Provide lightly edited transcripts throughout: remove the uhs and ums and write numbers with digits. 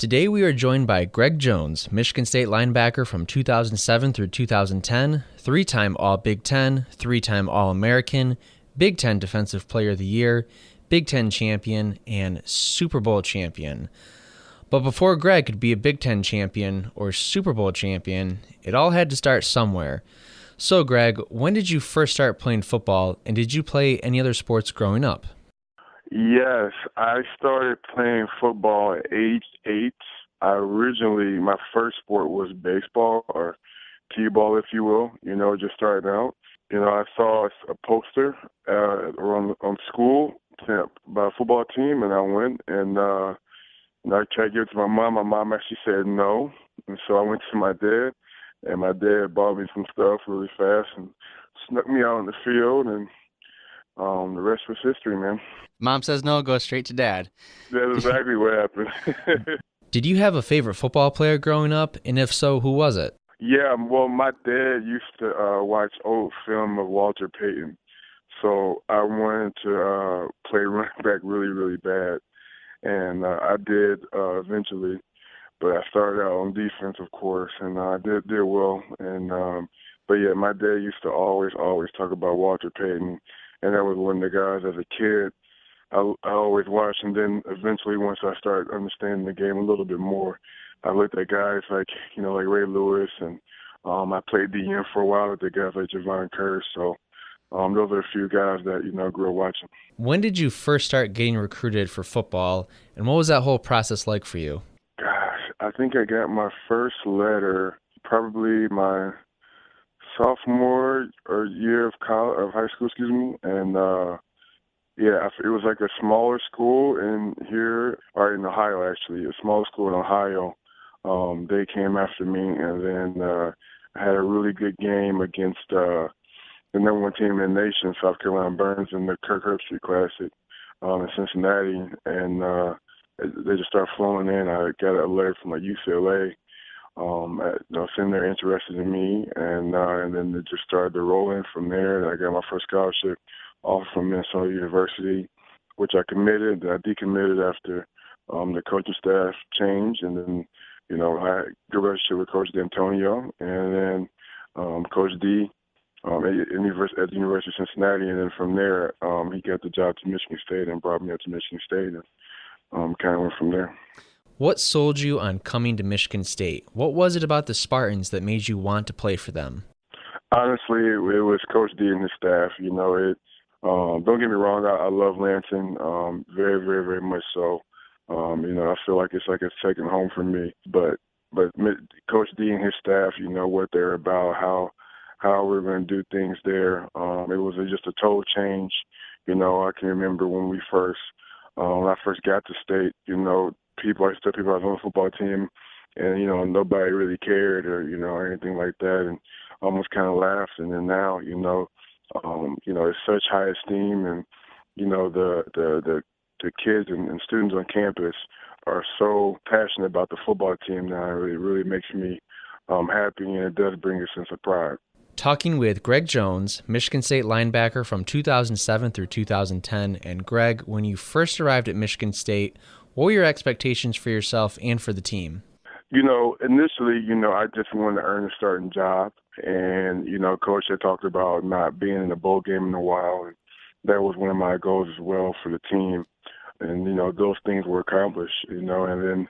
Today we are joined by Greg Jones, Michigan State linebacker from 2007 through 2010, three-time All-Big Ten, three-time All-American, Big Ten Defensive Player of the Year, Big Ten champion, and Super Bowl champion. But before Greg could be a Big Ten champion or Super Bowl champion, it all had to start somewhere. So Greg, when did you first start playing football, and did you play any other sports growing up? Yes, I started playing football at age 8. My first sport was baseball, or t-ball, if you will, just starting out. I saw a poster on school about a football team, and I went, and I tried to give it to my mom. My mom actually said no, and so I went to my dad, and my dad bought me some stuff really fast and snuck me out in the field, and the rest was history, man. Mom says no, go straight to dad. That's exactly what happened. Did you have a favorite football player growing up, and if so, who was it? Yeah, well, my dad used to watch old film of Walter Payton, so I wanted to play running back really, really bad, and I did eventually, but I started out on defense, of course, and I did well, and but yeah, my dad used to always talk about Walter Payton, and that was one of the guys as a kid I always watched, and then eventually once I started understanding the game a little bit more, I looked at guys like Ray Lewis, and I played DN for a while with the guys like Javon Curse. So those are a few guys that I grew up watching. When did you first start getting recruited for football, and what was that whole process like for you? Gosh, I think I got my first letter probably my sophomore or year of high school, and yeah, it was like a smaller school in Ohio, actually, a small school in Ohio. They came after me, and then I had a really good game against the number one team in the nation, South Carolina Burns, in the Kirk Herbstreit Classic in Cincinnati, and they just started flowing in. I got a letter from UCLA saying they're interested in me, and then it just started to roll in from there. And I got my first scholarship offer from Minnesota University, which I committed. I decommitted after the coaching staff changed, and then I had a good relationship with Coach D'Antonio, and then Coach D at the University of Cincinnati, and then from there he got the job to Michigan State and brought me up to Michigan State, and kind of went from there. What sold you on coming to Michigan State? What was it about the Spartans that made you want to play for them? Honestly, it was Coach D and his staff. Don't get me wrong, I love Lansing, very, very, very much so. I feel like it's like a second home for me. But Coach D and his staff, what they're about, how we're going to do things there. It was just a total change. I can remember when I first got to state, I was on the football team, and nobody really cared or anything like that, and almost kind of laughed. And then now, it's such high esteem, and the kids and students on campus are so passionate about the football team now. It really makes me happy, and it does bring a sense of pride. Talking with Greg Jones, Michigan State linebacker from 2007 through 2010. And Greg, when you first arrived at Michigan State, what were your expectations for yourself and for the team? Initially, I just wanted to earn a starting job. And, Coach had talked about not being in a bowl game in a while. And that was one of my goals as well for the team. And, those things were accomplished, and then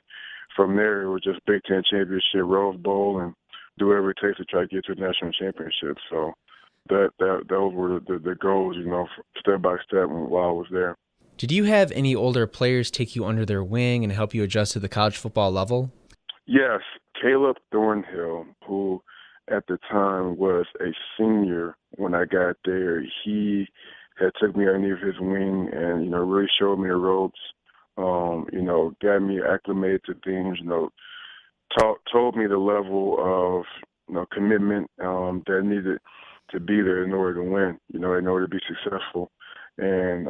from there it was just Big Ten championship, Rose Bowl, and do whatever it takes to try to get to a national championship. So those were the goals, step by step while I was there. Did you have any older players take you under their wing and help you adjust to the college football level? Yes, Caleb Thornhill, who at the time was a senior when I got there, he had took me underneath his wing and, really showed me the ropes, got me acclimated to things, told me the level of, commitment that needed to be there in order to win, in order to be successful. And,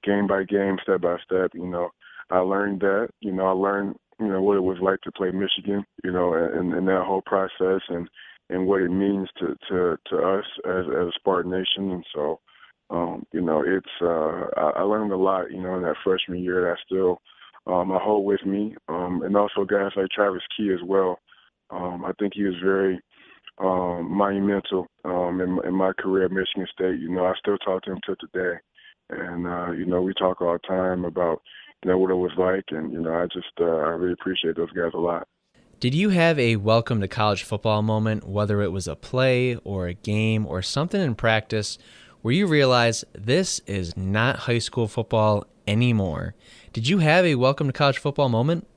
game by game, step by step, I learned that, I learned, what it was like to play Michigan, and that whole process and what it means to us as a Spartan Nation. And so, I learned a lot, in that freshman year that I still I hold with me. and also guys like Travis Key as well. I think he was very monumental in my career at Michigan State. I still talk to him till today, and we talk all the time about what it was like, and I really appreciate those guys a lot. Did you have a welcome to college football moment, whether it was a play or a game or something in practice, where you realize this is not high school football anymore? Did you have a welcome to college football moment?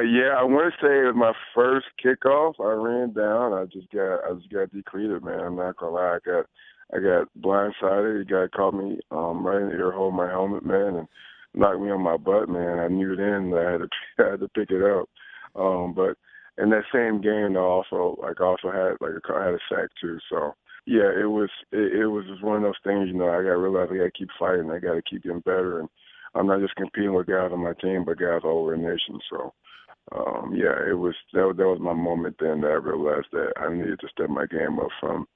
Yeah, I want to say it was my first kickoff. I ran down. I just got decleated, man. I'm not gonna lie. I got blindsided. The guy caught me right in the ear hole of my helmet, man, and knocked me on my butt, man. I knew then that I had to pick it up. But in that same game, I also had a sack too. So yeah, it was just one of those things. I got to realize I got to keep fighting. I got to keep getting better, and I'm not just competing with guys on my team, but guys all over the nation. So yeah, that was my moment then that I realized that I needed to step my game up from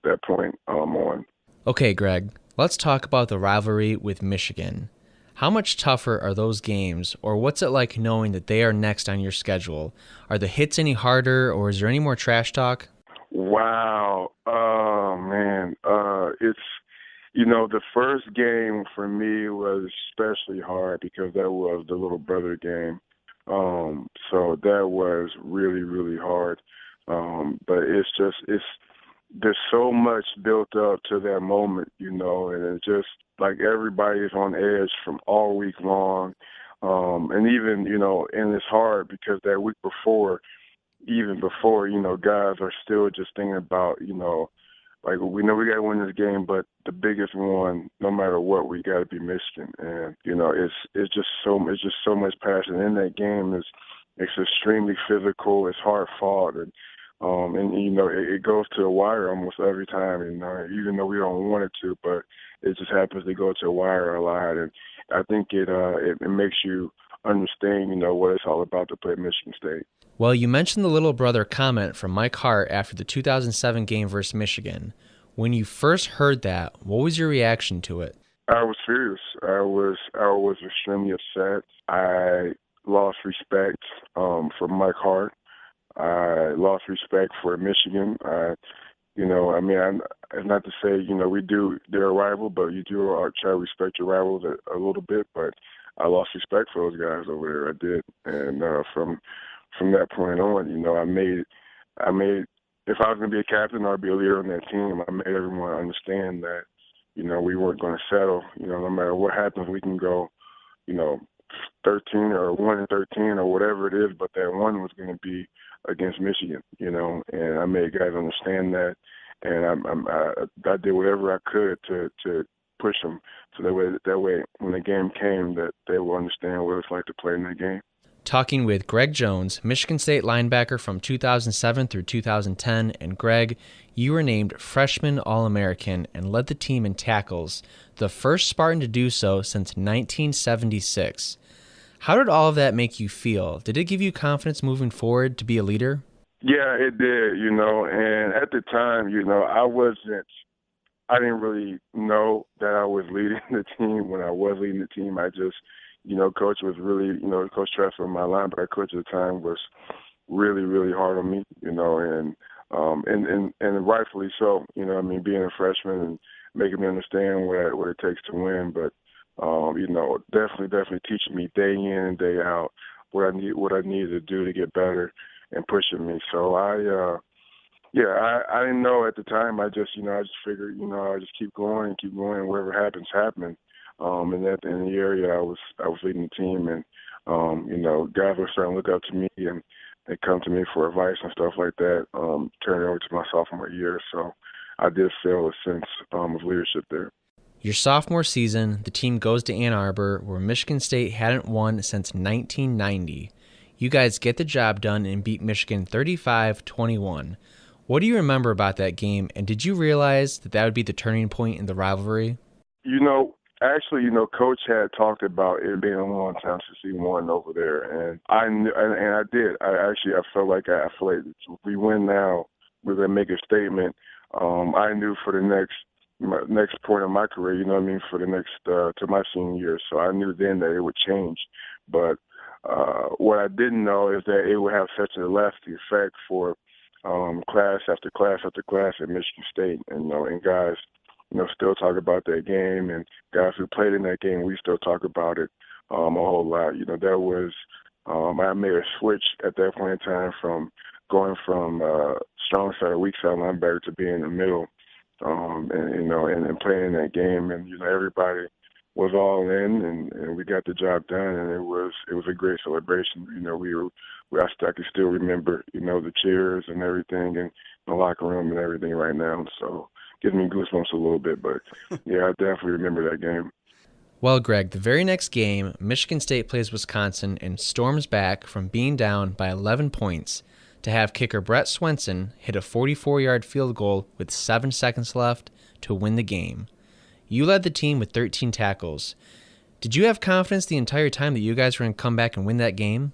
that point on. Okay, Greg, let's talk about the rivalry with Michigan. How much tougher are those games, or what's it like knowing that they are next on your schedule? Are the hits any harder, or is there any more trash talk? Wow. Oh, man. It's, the first game for me was especially hard because that was the little brother game. So that was really, really hard. But there's so much built up to that moment, and it's just like everybody's on edge from all week long. And even, and it's hard because that week before, guys are still just thinking about, like we know we got to win this game, but the biggest one, no matter what, we got to be Michigan. And it's just so much passion in that game. It's extremely physical. It's hard fought, and it goes to the wire almost every time. Even though we don't want it to, but it just happens to go to the wire a lot. And I think it makes you understand, what it's all about to play at Michigan State. Well, you mentioned the little brother comment from Mike Hart after the 2007 game versus Michigan. When you first heard that, what was your reaction to it? I was furious. I was extremely upset. I lost respect for Mike Hart. I lost respect for Michigan. It's not to say, they're a rival, but you do try to respect your rivals a little bit. But I lost respect for those guys over there. I did. And from that point on, I made, if I was going to be a captain or be a leader on that team, I made everyone understand that, we weren't going to settle. No matter what happens, we can go, 13 or 1-13 or whatever it is, but that one was going to be against Michigan, and I made guys understand that, and I did whatever I could to push them so that way when the game came that they will understand what it's like to play in that game. Talking with Greg Jones, Michigan State linebacker from 2007 through 2010, and Greg, you were named freshman All-American and led the team in tackles, the first Spartan to do so since 1976. How did all of that make you feel? Did it give you confidence moving forward to be a leader? Yeah, it did, and at the time, I didn't really know that I was leading the team. When I was leading the team, I just, coach was really, Coach Tressler, my linebacker coach at the time, was really, really hard on me, and rightfully so, being a freshman and making me understand what it takes to win, but definitely teaching me day in and day out what I needed to do to get better and pushing me. So I didn't know at the time. I just figured, I just keep going, and whatever happens, happening. And in the area, I was leading the team, and guys were starting to look up to me, and they come to me for advice and stuff like that. Turning over to my sophomore year, so I did feel a sense of leadership there. Your sophomore season, the team goes to Ann Arbor, where Michigan State hadn't won since 1990. You guys get the job done and beat Michigan 35-21. What do you remember about that game, and did you realize that would be the turning point in the rivalry? Actually, Coach had talked about it being a long time since he won over there, and I knew, and I did. I felt like if we win now, we're gonna make a statement. I knew for the next point of my career, for the next to my senior year. So I knew then that it would change, but what I didn't know is that it would have such a lasting effect for class after class after class at Michigan State, and guys, still talk about that game, and guys who played in that game, we still talk about it a whole lot. That was I made a switch at that point in time from going from strong side or weak side linebacker to being in the middle, and playing in that game, and everybody was all in, and we got the job done, and it was a great celebration. I can still remember, the cheers and everything, and the locker room and everything right now. So gives me goosebumps a little bit, but yeah, I definitely remember that game. Well, Greg, the very next game, Michigan State plays Wisconsin and storms back from being down by 11 points to have kicker Brett Swenson hit a 44-yard field goal with 7 seconds left to win the game. You led the team with 13 tackles. Did you have confidence the entire time that you guys were going to come back and win that game?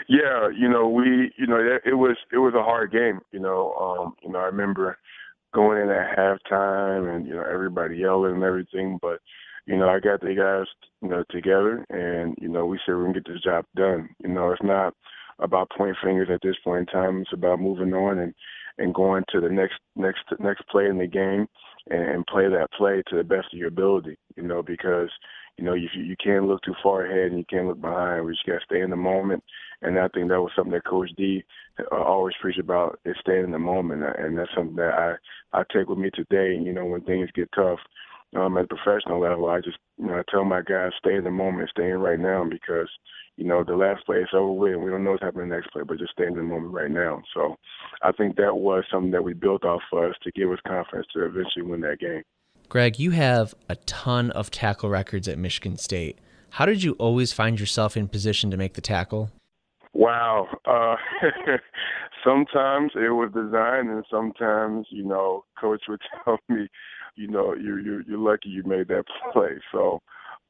Yeah, it was a hard game. I remember going in at halftime and everybody yelling and everything, but I got the guys together, and we said we're gonna get this job done. It's not about pointing fingers at this point in time. It's about moving on and going to the next play in the game and play that play to the best of your ability. Because you can't look too far ahead and you can't look behind. We just got to stay in the moment. And I think that was something that Coach D always preached about, is staying in the moment. And that's something that I take with me today. When things get tough at the professional level, I just, I tell my guys, stay in the moment, stay in right now, because, the last play is over with and we don't know what's happening next play, but just stay in the moment right now. So I think that was something that we built off of us to give us confidence to eventually win that game. Greg, you have a ton of tackle records at Michigan State. How did you always find yourself in position to make the tackle? Wow. Sometimes it was design, and sometimes, Coach would tell me, you're lucky you made that play. So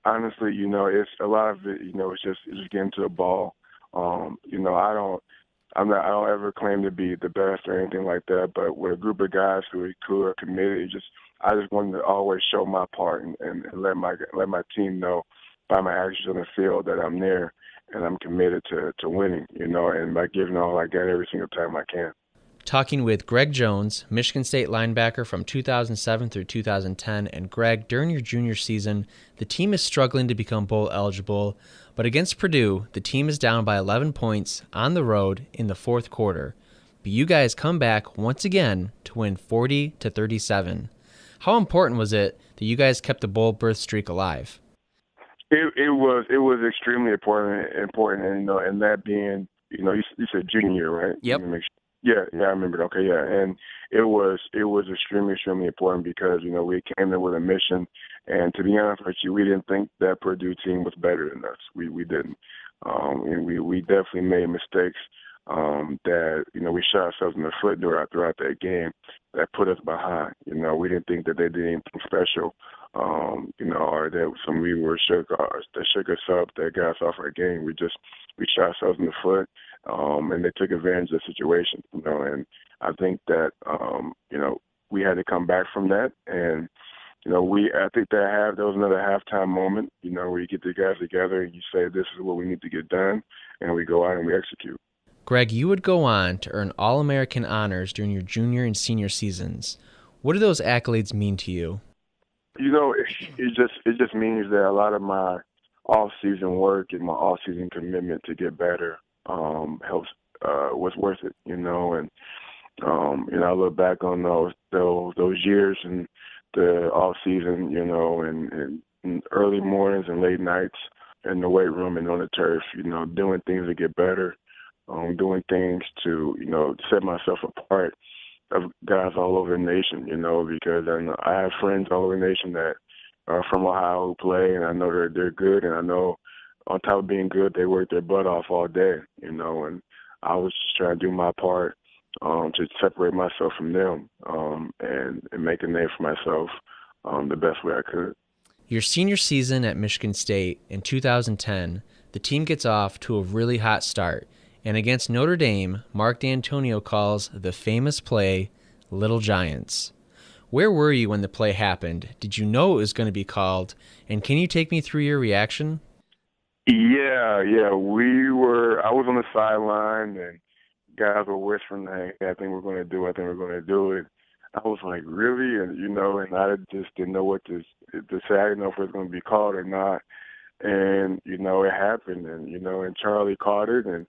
honestly, it's a lot of it, it's just getting to the ball. I don't ever claim to be the best or anything like that, but with a group of guys who are committed, I just wanted to always show my part and let my team know by my actions on the field that I'm there and I'm committed to winning, and by giving all I got every single time I can. Talking with Greg Jones, Michigan State linebacker from 2007 through 2010. And Greg, during your junior season, the team is struggling to become bowl eligible, but against Purdue, the team is down by 11 points on the road in the fourth quarter. But you guys come back once again to win 40-37. How important was it that you guys kept the bowl berth streak alive? It was extremely important, and that being, you said junior year, right? Yep. Yeah, I remember. Okay, yeah, and it was extremely important because we came there with a mission, and to be honest with you, we didn't think that Purdue team was better than us. We didn't, and we definitely made mistakes that we shot ourselves in the foot throughout that game that put us behind. We didn't think that they did anything special, or that some we were shook us up, that got us off our game. We shot ourselves in the foot. And they took advantage of the situation, and I think that, we had to come back from that. And, I think that was another halftime moment, where you get the guys together and you say, this is what we need to get done, and we go out and we execute. Greg, you would go on to earn All-American honors during your junior and senior seasons. What do those accolades mean to you? It just means that a lot of my off-season work and my off-season commitment to get better helps was worth it, and I look back on those years and the off season, and early mornings and late nights in the weight room and on the turf, doing things to get better, doing things to set myself apart of guys all over the nation, because I have friends all over the nation that are from Ohio who play, and I know they're good, and I know on top of being good, they work their butt off all day, and I was just trying to do my part to separate myself from them and make a name for myself the best way I could. Your senior season at Michigan State in 2010, the team gets off to a really hot start, and against Notre Dame, Mark D'Antonio calls the famous play Little Giants. Where were you when the play happened? Did you know it was going to be called? And can you take me through your reaction? Yeah. I was on the sideline, and guys were whispering, "Hey, I think we're going to do it. I think we're going to do it." I was like, "Really?" And and I just didn't know what to say. I didn't know if it was going to be called or not. And it happened, and and Charlie caught it and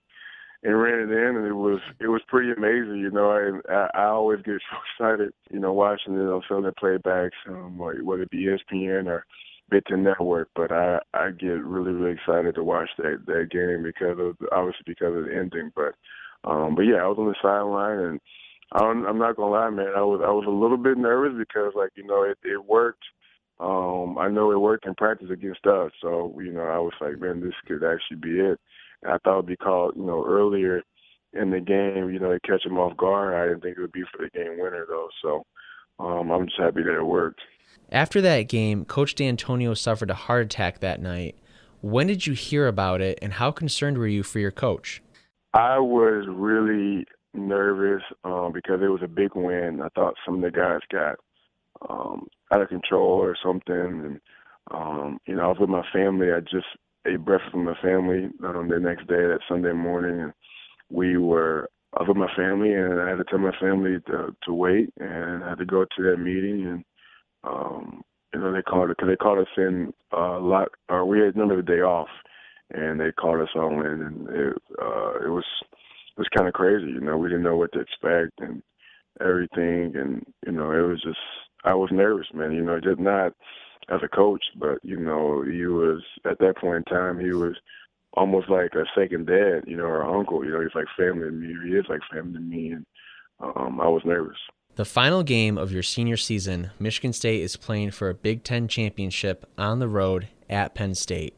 ran it in, and it was pretty amazing. I always get so excited, watching it on some of the playbacks, whether it be ESPN or Big Ten Network. But I get really excited to watch that game because of the ending. But yeah, I was on the sideline, and I'm not gonna lie, man. I was a little bit nervous because it worked. I know it worked in practice against us, so I was like, man, this could actually be it. And I thought it'd be called, earlier in the game, to catch him off guard. I didn't think it would be for the game winner though. So I'm just happy that it worked. After that game, Coach D'Antonio suffered a heart attack that night. When did you hear about it, and how concerned were you for your coach? I was really nervous because it was a big win. I thought some of the guys got out of control or something. And, I was with my family. I just ate breakfast with my family the next day, that Sunday morning. And I was with my family, and I had to tell my family to wait, and I had to go to that meeting. And, they called us in a lot, or we had another day off, and they called us all in, and it was kind of crazy. We didn't know what to expect and everything, and it was just, I was nervous, man. Just not as a coach, but he was, at that point in time, he was almost like a second dad, or uncle. He's like family to me. He is like family to me, and I was nervous. The final game of your senior season, Michigan State is playing for a Big Ten championship on the road at Penn State.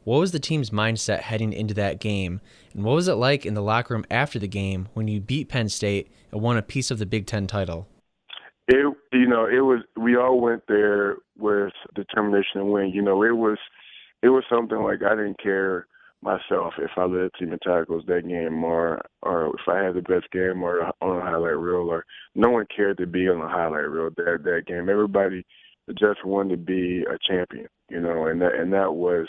What was the team's mindset heading into that game, and what was it like in the locker room after the game when you beat Penn State and won a piece of the Big Ten title? We all went there with determination to win. It was something like I didn't care myself if I led the team in tackles that game, or if I had the best game or on a highlight reel, or no one cared to be on a highlight reel that game. Everybody just wanted to be a champion, and that was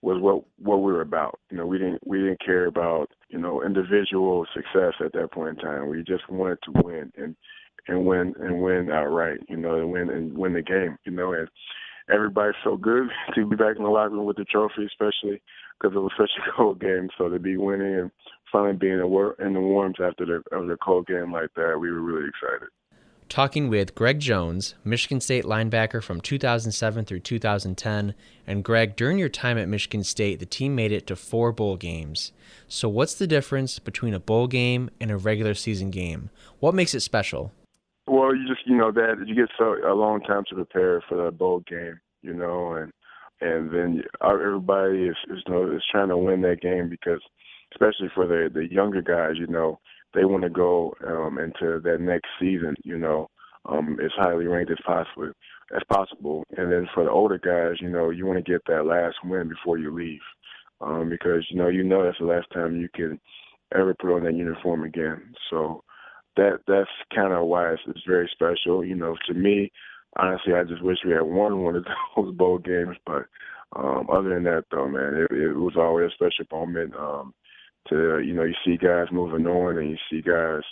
what we were about. We didn't care about individual success at that point in time. We just wanted to win and win outright, and win the game, and everybody felt good to be back in the locker room with the trophy, especially because it was such a cold game. So to be winning and finally being in the warmth after the cold game like that, we were really excited. Talking with Greg Jones, Michigan State linebacker from 2007 through 2010. And Greg, during your time at Michigan State, the team made it to 4 bowl games. So what's the difference between a bowl game and a regular season game? What makes it special? Well, you just that you get a long time to prepare for that bowl game, and then everybody is trying to win that game, because especially for the younger guys, they want to go into that next season, as highly ranked as possible. And then for the older guys, you want to get that last win before you leave, because that's the last time you can ever put on that uniform again. So that's kind of why it's very special. To me, honestly, I just wish we had won one of those bowl games. But other than that, though, man, it was always a special moment. You see guys moving on, and you see guys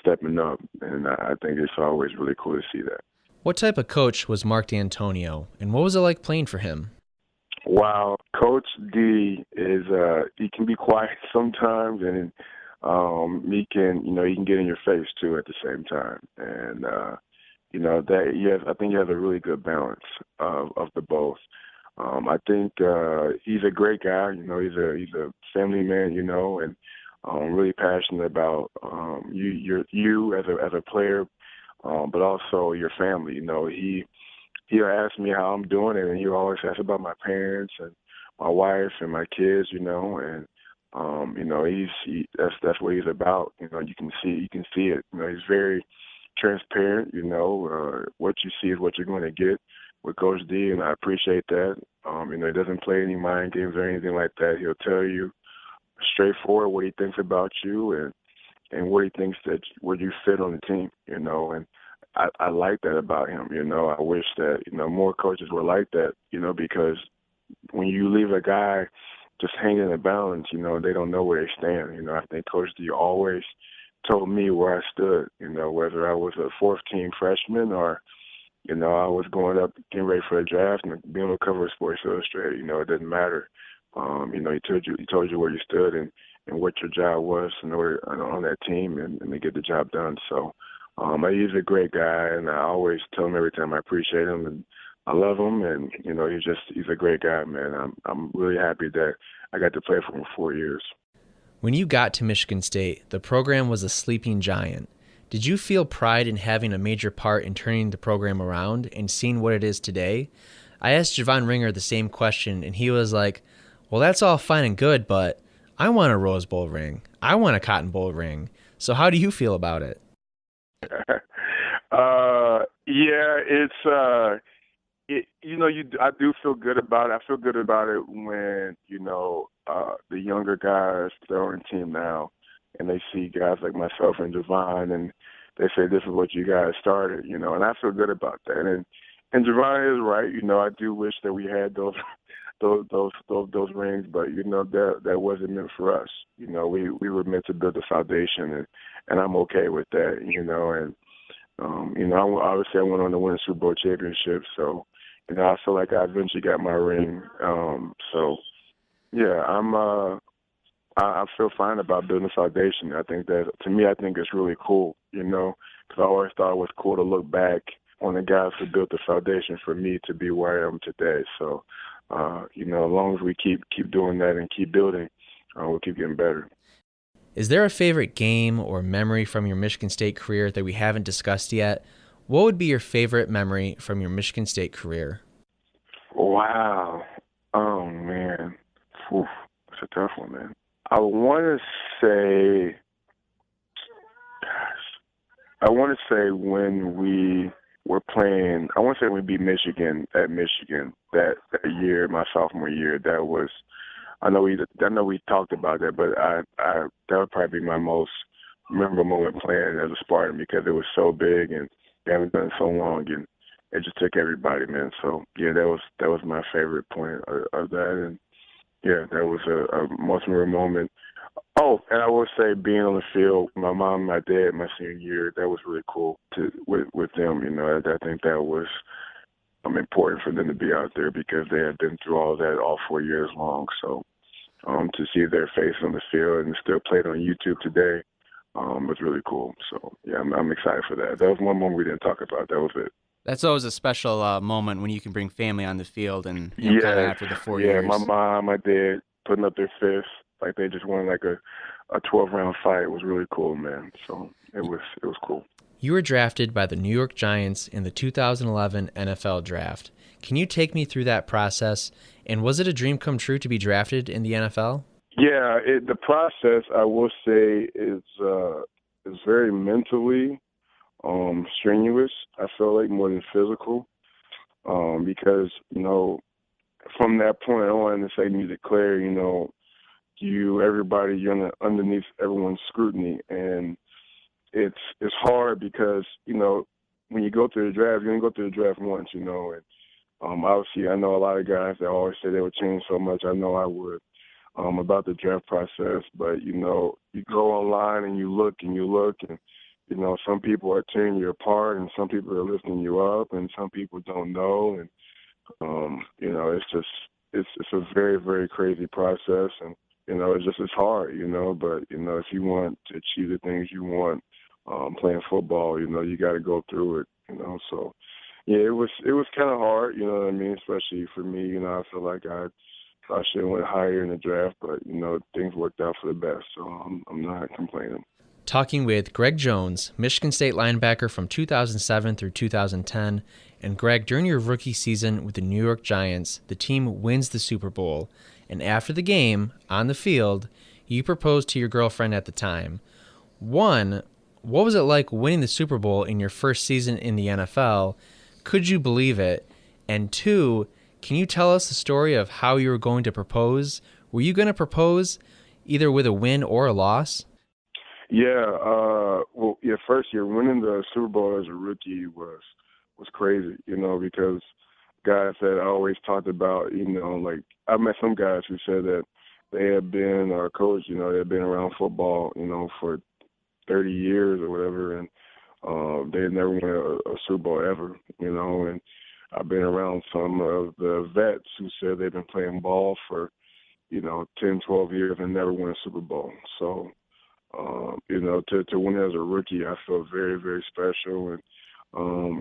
stepping up, and I think it's always really cool to see that. What type of coach was Mark D'Antonio, and what was it like playing for him? Wow, Coach D is he can be quiet sometimes, and he can get in your face too at the same time, and I think he has a really good balance of the both. I think he's a great guy. He's a family man. And really passionate about you as a player, but also your family. He'll ask me how I'm doing, and he'll always ask about my parents and my wife and my kids. And that's what he's about. You can see it. He's very transparent. What you see is what you're going to get with Coach D, and I appreciate that. He doesn't play any mind games or anything like that. He'll tell you straightforward what he thinks about you and what he thinks that where you fit on the team. And I like that about him. I wish that more coaches were like that. Because when you leave a guy just hanging in the balance. They don't know where they stand. I think Coach D always told me where I stood. Whether I was a fourth team freshman or I was going up, getting ready for the draft and being on the cover of Sports Illustrated. It didn't matter. He told you where you stood and what your job was in order on that team and to get the job done. So he's a great guy, and I always tell him every time I appreciate him and I love him, and he's a great guy, man. I'm really happy that I got to play for him for 4 years. When you got to Michigan State, the program was a sleeping giant. Did you feel pride in having a major part in turning the program around and seeing what it is today? I asked Javon Ringer the same question, and he was like, well, that's all fine and good, but I want a Rose Bowl ring. I want a Cotton Bowl ring. So how do you feel about it? I do feel good about it. I feel good about it when, the younger guys, they're on the team now, and they see guys like myself and Javon, and they say, this is what you guys started, and I feel good about that. And Javon is right. I do wish that we had those rings, but that wasn't meant for us. We were meant to build a foundation, and I'm okay with that. Obviously I went on to win a Super Bowl championship, so I feel like I eventually got my ring. I feel fine about building a foundation. I think that, to me, I think it's really cool. Because I always thought it was cool to look back on the guys who built the foundation for me to be where I am today. So, as long as we keep doing that and keep building, we'll keep getting better. Is there a favorite game or memory from your Michigan State career that we haven't discussed yet? What would be your favorite memory from your Michigan State career? Wow. Oh, man. Oof, that's a tough one, man. I want to say when we were playing, when we beat Michigan at Michigan that year, my sophomore year. That was, I know we talked about that, but that would probably be my most memorable moment playing as a Spartan, because it was so big and we haven't done it so long, and it just took everybody, man. So yeah, that was my favorite point of that, and yeah, that was a most memorable moment. Oh, and I will say, being on the field, my mom and my dad, my senior year, that was really cool with them. I think that was important for them to be out there, because they had been through all that all 4 years long. So to see their face on the field and still play it on YouTube today was really cool. So yeah, I'm excited for that. That was one moment we didn't talk about. That was it. That's always a special moment when you can bring family on the field, and kind of after the 4 years. Yeah, my mom, my dad putting up their fists like they just won like a 12-round fight. It was really cool, man. So it was cool. You were drafted by the New York Giants in the 2011 NFL Draft. Can you take me through that process? And was it a dream come true to be drafted in the NFL? Yeah, the process, I will say, is very mentally strenuous. I feel like, more than physical, because from that point on, it's like you declare, you're underneath everyone's scrutiny, and it's hard because when you go through the draft, you only go through the draft once, and obviously I know a lot of guys that always say they would change so much. I know I would. About the draft process, but you go online and you look and some people are tearing you apart, and some people are lifting you up, and some people don't know, and it's a very, very crazy process, and it's hard, but if you want to achieve the things you want playing football, you got to go through it, so yeah, it was kind of hard, you know what I mean, especially for me. I feel like I should have went higher in the draft, but things worked out for the best, so I'm not complaining. Talking with Greg Jones, Michigan State linebacker from 2007 through 2010. And Greg, during your rookie season with the New York Giants, the team wins the Super Bowl. And after the game, on the field, you proposed to your girlfriend at the time. One, what was it like winning the Super Bowl in your first season in the NFL? Could you believe it? And two, can you tell us the story of how you were going to propose? Were you going to propose either with a win or a loss? Yeah, first year winning the Super Bowl as a rookie was crazy, because guys that I always talked about, like I met some guys who said that they had been our coach. You know, they had been around football, you know, for 30 years or whatever, and they had never won a Super Bowl ever, you know. And I've been around some of the vets who said they've been playing ball for, you know, 10, 12 years and never won a Super Bowl. So, you know, to win as a rookie, I felt very, very special, and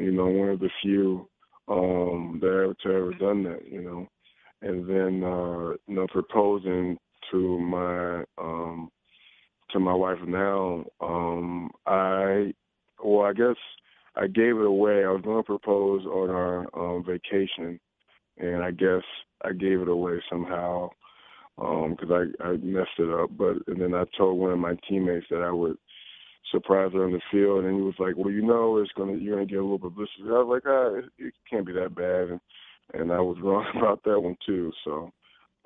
you know, one of the few that to ever done that, you know. And then, you know, proposing to my wife now, I guess I gave it away. I was going to propose on our vacation, and I guess I gave it away somehow because I messed it up. And then I told one of my teammates that I would surprise her on the field, and he was like, "Well, you know, you're gonna get a little publicity." I was like, it can't be that bad," and I was wrong about that one too. So,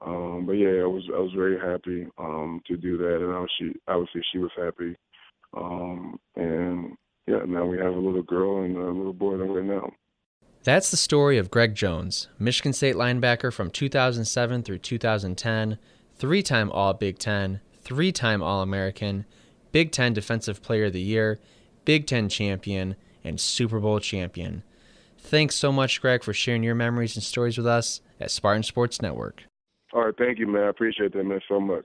but yeah, I was very happy to do that, and obviously she was happy, and yeah, now we have a little girl and a little boy right now. That's the story of Greg Jones, Michigan State linebacker from 2007 through 2010, three-time All-Big Ten, three-time All-American, Big Ten Defensive Player of the Year, Big Ten champion, and Super Bowl champion. Thanks so much, Greg, for sharing your memories and stories with us at Spartan Sports Network. All right, thank you, man. I appreciate that, man, so much.